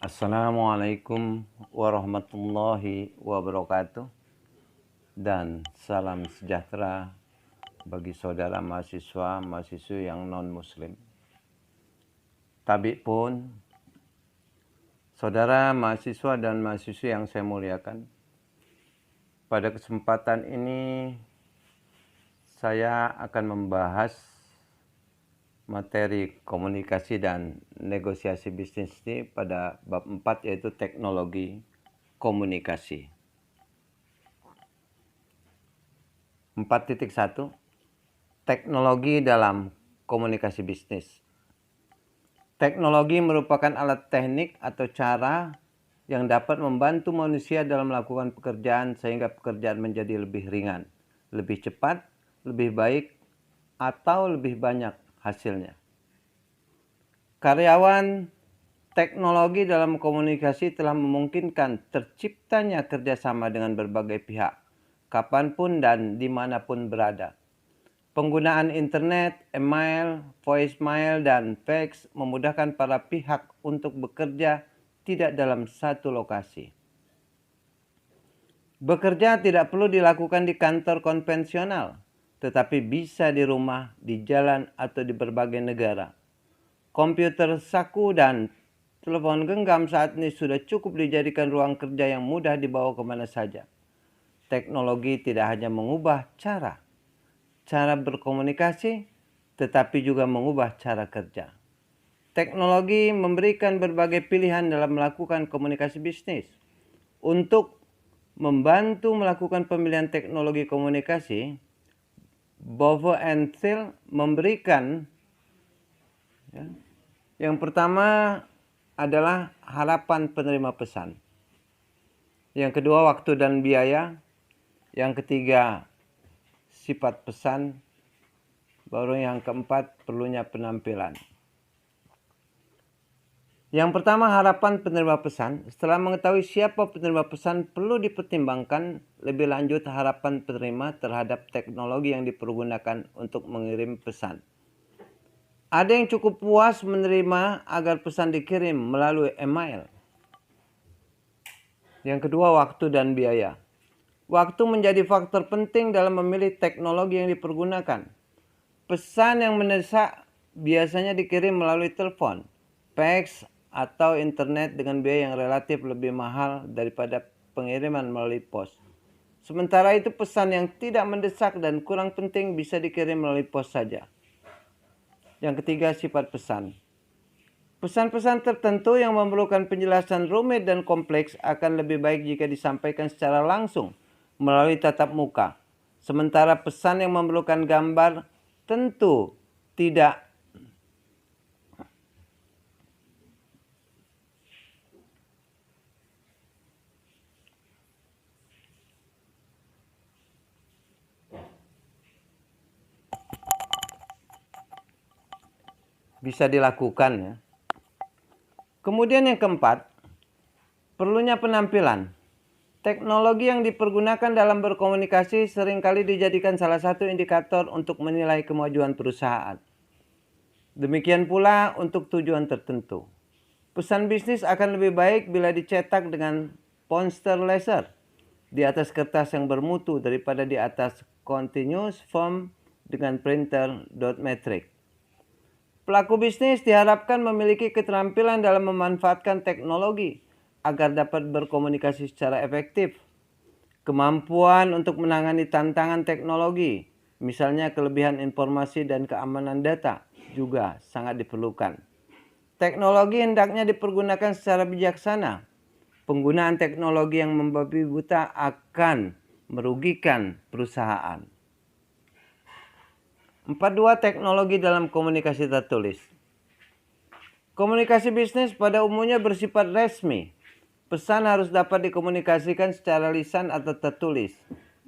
Assalamualaikum warahmatullahi wabarakatuh dan salam sejahtera bagi saudara mahasiswa-mahasiswi yang non-muslim. Tabik pun, saudara mahasiswa dan mahasiswi yang saya muliakan, pada kesempatan ini saya akan membahas materi komunikasi dan negosiasi bisnis ini pada bab 4, yaitu teknologi komunikasi. 4.1 Teknologi dalam komunikasi bisnis. Teknologi merupakan alat teknik atau cara yang dapat membantu manusia dalam melakukan pekerjaan sehingga pekerjaan menjadi lebih ringan, lebih cepat, lebih baik, atau lebih banyak hasilnya. Karyawan teknologi dalam komunikasi telah memungkinkan terciptanya kerjasama dengan berbagai pihak, kapanpun dan dimanapun berada. Penggunaan internet, email, voicemail, dan fax memudahkan para pihak untuk bekerja tidak dalam satu lokasi. Bekerja tidak perlu dilakukan di kantor konvensional, tetapi bisa di rumah, di jalan, atau di berbagai negara. Komputer saku dan telepon genggam saat ini sudah cukup dijadikan ruang kerja yang mudah dibawa kemana saja. Teknologi tidak hanya mengubah cara berkomunikasi, tetapi juga mengubah cara kerja. Teknologi memberikan berbagai pilihan dalam melakukan komunikasi bisnis. Untuk membantu melakukan pemilihan teknologi komunikasi, Bovo and Thiel memberikan yang pertama adalah harapan penerima pesan. Yang kedua, waktu dan biaya. Yang ketiga, sifat pesan. Baru yang keempat, perlunya penampilan. Yang pertama, harapan penerima pesan. Setelah mengetahui siapa penerima pesan, perlu dipertimbangkan lebih lanjut harapan penerima terhadap teknologi yang dipergunakan untuk mengirim pesan. Ada yang cukup puas menerima agar pesan dikirim melalui email. Yang kedua, waktu dan biaya. Waktu menjadi faktor penting dalam memilih teknologi yang dipergunakan. Pesan yang mendesak biasanya dikirim melalui telepon, fax, atau internet dengan biaya yang relatif lebih mahal daripada pengiriman melalui pos. Sementara itu, pesan yang tidak mendesak dan kurang penting bisa dikirim melalui pos saja. Yang ketiga, sifat pesan. Pesan-pesan tertentu yang memerlukan penjelasan rumit dan kompleks akan lebih baik jika disampaikan secara langsung melalui tatap muka. Sementara pesan yang memerlukan gambar tentu tidak bisa dilakukan ya. Kemudian yang keempat, perlunya penampilan. Teknologi yang dipergunakan dalam berkomunikasi seringkali dijadikan salah satu indikator untuk menilai kemajuan perusahaan. Demikian pula untuk tujuan tertentu. Pesan bisnis akan lebih baik bila dicetak dengan poster laser di atas kertas yang bermutu daripada di atas continuous form dengan printer dot matrix. Pelaku bisnis diharapkan memiliki keterampilan dalam memanfaatkan teknologi agar dapat berkomunikasi secara efektif. Kemampuan untuk menangani tantangan teknologi, misalnya kelebihan informasi dan keamanan data, juga sangat diperlukan. Teknologi hendaknya dipergunakan secara bijaksana. Penggunaan teknologi yang membabi buta akan merugikan perusahaan. 4.2 Teknologi dalam komunikasi tertulis. Komunikasi bisnis pada umumnya bersifat resmi. Pesan harus dapat dikomunikasikan secara lisan atau tertulis.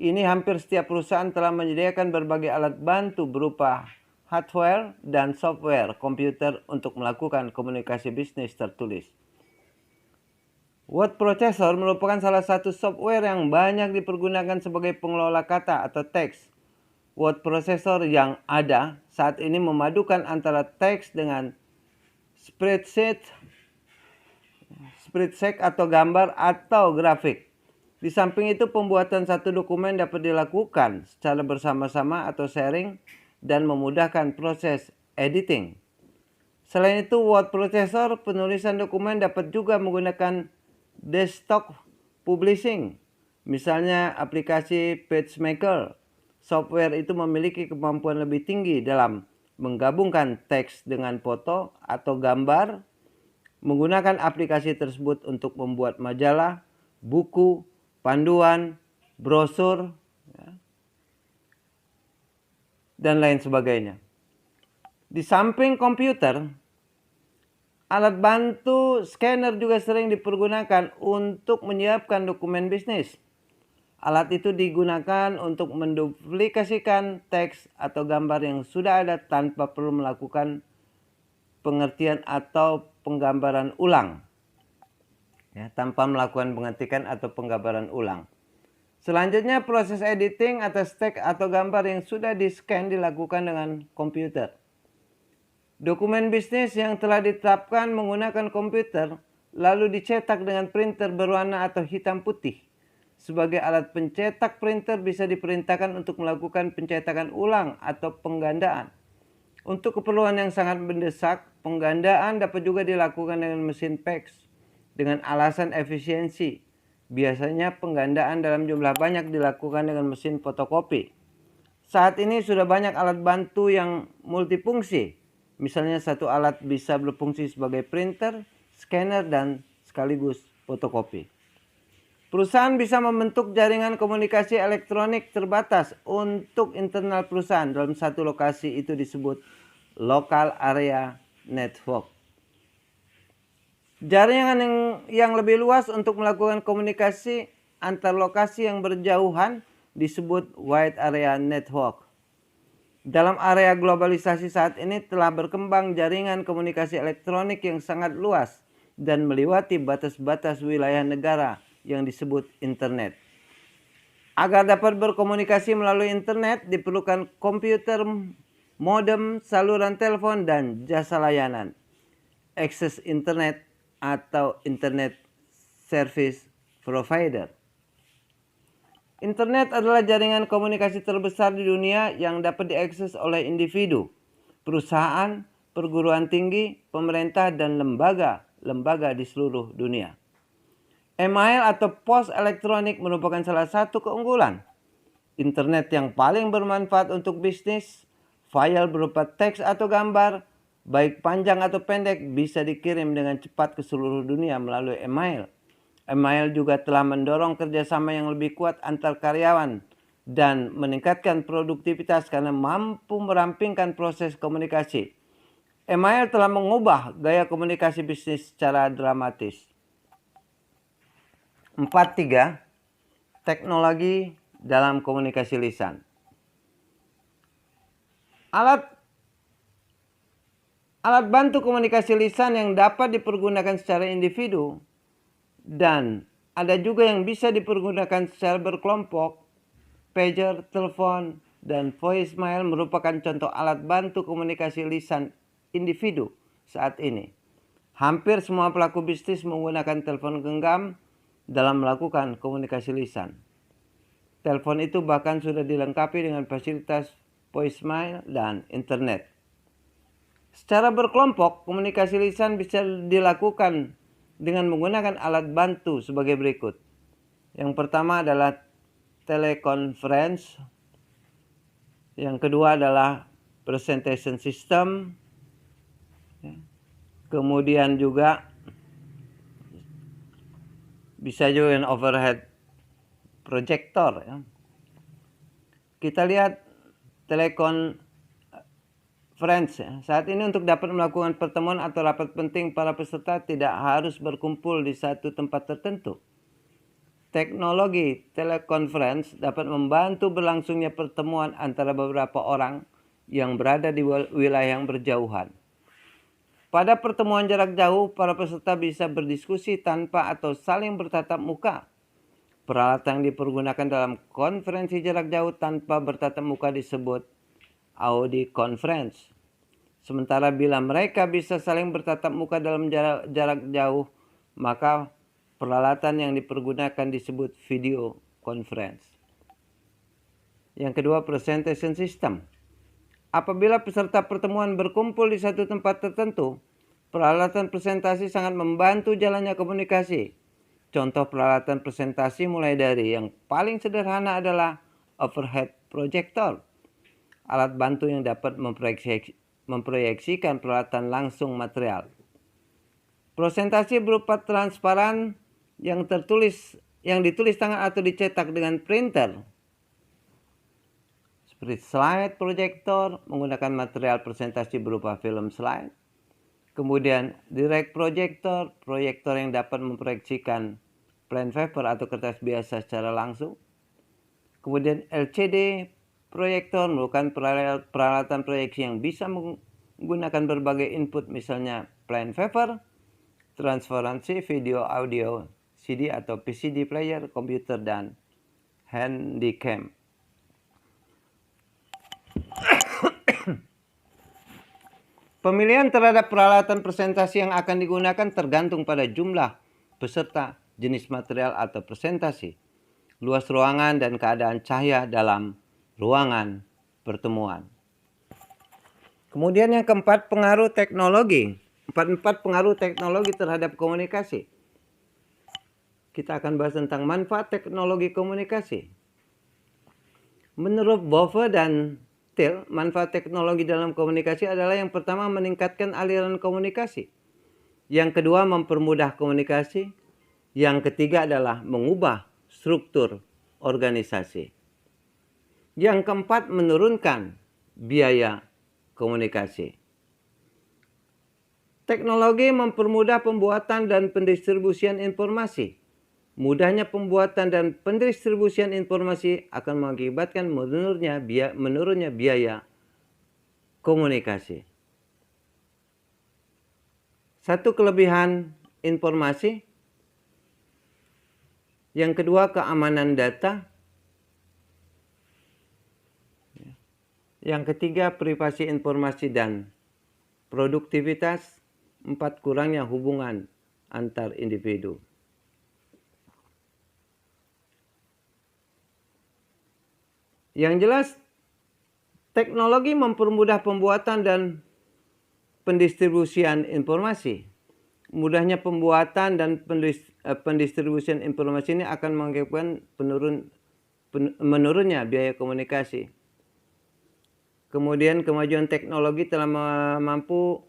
Ini hampir setiap perusahaan telah menyediakan berbagai alat bantu berupa hardware dan software komputer untuk melakukan komunikasi bisnis tertulis. Word processor merupakan salah satu software yang banyak dipergunakan sebagai pengelola kata atau teks. Word processor yang ada saat ini memadukan antara teks dengan spreadsheet, spreadsheet atau gambar atau grafik. Di samping itu, pembuatan satu dokumen dapat dilakukan secara bersama-sama atau sharing dan memudahkan proses editing. Selain itu, word processor penulisan dokumen dapat juga menggunakan desktop publishing. Misalnya aplikasi PageMaker. Software itu memiliki kemampuan lebih tinggi dalam menggabungkan teks dengan foto atau gambar. Menggunakan aplikasi tersebut untuk membuat majalah, buku, panduan, brosur, dan lain sebagainya. Di samping komputer, alat bantu scanner juga sering dipergunakan untuk menyiapkan dokumen bisnis. Alat itu digunakan untuk menduplikasikan teks atau gambar yang sudah ada tanpa perlu melakukan pengertian atau penggambaran ulang. Tanpa melakukan pengetikan atau penggambaran ulang. Selanjutnya, proses editing atas teks atau gambar yang sudah di-scan dilakukan dengan komputer. Dokumen bisnis yang telah ditetapkan menggunakan komputer lalu dicetak dengan printer berwarna atau hitam putih. Sebagai alat pencetak, printer bisa diperintahkan untuk melakukan pencetakan ulang atau penggandaan. Untuk keperluan yang sangat mendesak, penggandaan dapat juga dilakukan dengan mesin fax. Dengan alasan efisiensi, biasanya penggandaan dalam jumlah banyak dilakukan dengan mesin fotokopi. Saat ini sudah banyak alat bantu yang multifungsi. Misalnya satu alat bisa berfungsi sebagai printer, scanner, dan sekaligus fotokopi. Perusahaan bisa membentuk jaringan komunikasi elektronik terbatas untuk internal perusahaan dalam satu lokasi, itu disebut local area network. Jaringan yang lebih luas untuk melakukan komunikasi antar lokasi yang berjauhan disebut wide area network. Dalam area globalisasi saat ini telah berkembang jaringan komunikasi elektronik yang sangat luas dan melewati batas-batas wilayah negara yang disebut internet. Agar dapat berkomunikasi melalui internet diperlukan komputer, modem, saluran telepon, dan jasa layanan akses internet atau Internet Service Provider. Internet adalah jaringan komunikasi terbesar di dunia yang dapat diakses oleh individu, perusahaan, perguruan tinggi, pemerintah, dan lembaga di seluruh dunia. Email atau pos elektronik merupakan salah satu keunggulan internet yang paling bermanfaat untuk bisnis. File berupa teks atau gambar, baik panjang atau pendek, bisa dikirim dengan cepat ke seluruh dunia melalui email. Email juga telah mendorong kerjasama yang lebih kuat antar karyawan dan meningkatkan produktivitas karena mampu merampingkan proses komunikasi. Email telah mengubah gaya komunikasi bisnis secara dramatis. 4.3. Teknologi dalam komunikasi lisan. Alat bantu komunikasi lisan yang dapat dipergunakan secara individu dan ada juga yang bisa dipergunakan secara berkelompok. Pager, telepon, dan voicemail merupakan contoh alat bantu komunikasi lisan individu saat ini. Hampir semua pelaku bisnis menggunakan telepon genggam dalam melakukan komunikasi lisan. Telepon itu bahkan sudah dilengkapi dengan fasilitas voicemail dan internet. Secara berkelompok, komunikasi lisan bisa dilakukan dengan menggunakan alat bantu sebagai berikut. Yang pertama adalah teleconference. Yang kedua adalah presentation system. Kemudian juga bisa juga overhead projector. Kita lihat teleconference. Saat ini untuk dapat melakukan pertemuan atau rapat penting, para peserta tidak harus berkumpul di satu tempat tertentu. Teknologi teleconference dapat membantu berlangsungnya pertemuan antara beberapa orang yang berada di wilayah yang berjauhan. Pada pertemuan jarak jauh, para peserta bisa berdiskusi tanpa atau saling bertatap muka. Peralatan yang dipergunakan dalam konferensi jarak jauh tanpa bertatap muka disebut audio conference. Sementara bila mereka bisa saling bertatap muka dalam jarak jauh, maka peralatan yang dipergunakan disebut video conference. Yang kedua, presentation system. Apabila peserta pertemuan berkumpul di satu tempat tertentu, peralatan presentasi sangat membantu jalannya komunikasi. Contoh peralatan presentasi mulai dari yang paling sederhana adalah overhead projector, alat bantu yang dapat memproyeksikan peralatan langsung material. Presentasi berupa transparan yang ditulis tangan atau dicetak dengan printer, seperti slide projector menggunakan material presentasi berupa film slide. Kemudian direct projector, proyektor yang dapat memproyeksikan plain paper atau kertas biasa secara langsung. Kemudian LCD proyektor merupakan peralatan proyeksi yang bisa menggunakan berbagai input, misalnya plain paper, transparansi, video, audio, CD atau PCD player, komputer, dan handycam. Pemilihan terhadap peralatan presentasi yang akan digunakan tergantung pada jumlah peserta, jenis material atau presentasi, luas ruangan, dan keadaan cahaya dalam ruangan pertemuan. Kemudian yang keempat, pengaruh teknologi. Empat pengaruh teknologi terhadap komunikasi. Kita akan bahas tentang manfaat teknologi komunikasi. Menurut Bove dan Thiel, manfaat teknologi dalam komunikasi adalah yang pertama, meningkatkan aliran komunikasi. Yang kedua, mempermudah komunikasi. Yang ketiga adalah mengubah struktur organisasi. Yang keempat, menurunkan biaya komunikasi. Teknologi mempermudah pembuatan dan pendistribusian informasi. Mudahnya pembuatan dan pendistribusian informasi akan mengakibatkan menurunnya biaya komunikasi. Satu kelebihan informasi. Yang kedua, keamanan data. Yang ketiga, privasi informasi dan produktivitas. 4, kurangnya hubungan antar individu. Yang jelas, teknologi mempermudah pembuatan dan pendistribusian informasi. Mudahnya pembuatan dan pendistribusian informasi ini akan mengakibatkan menurunnya biaya komunikasi. Kemudian kemajuan teknologi telah mampu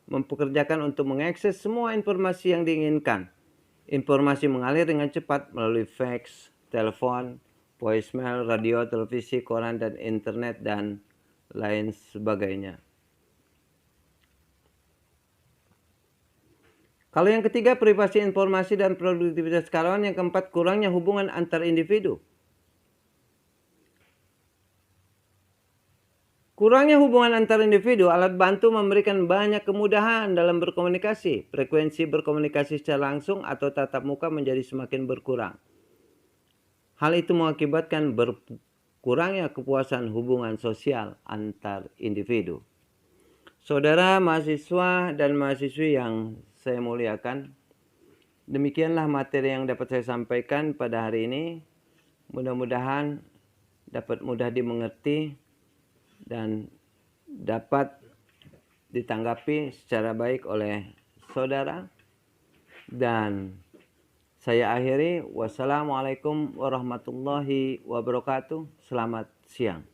mempekerjakan untuk mengakses semua informasi yang diinginkan. Informasi mengalir dengan cepat melalui fax, telepon, voicemail, radio, televisi, koran, dan internet, dan lain sebagainya. Kalau yang ketiga, privasi informasi dan produktivitas karyawan. Yang keempat, kurangnya hubungan antar individu. Kurangnya hubungan antar individu, alat bantu memberikan banyak kemudahan dalam berkomunikasi. Frekuensi berkomunikasi secara langsung atau tatap muka menjadi semakin berkurang. Hal itu mengakibatkan berkurangnya kepuasan hubungan sosial antar individu. Saudara mahasiswa dan mahasiswi yang saya muliakan, demikianlah materi yang dapat saya sampaikan pada hari ini. Mudah-mudahan dapat mudah dimengerti dan dapat ditanggapi secara baik oleh saudara. Dan saya akhiri, wassalamualaikum warahmatullahi wabarakatuh. Selamat siang.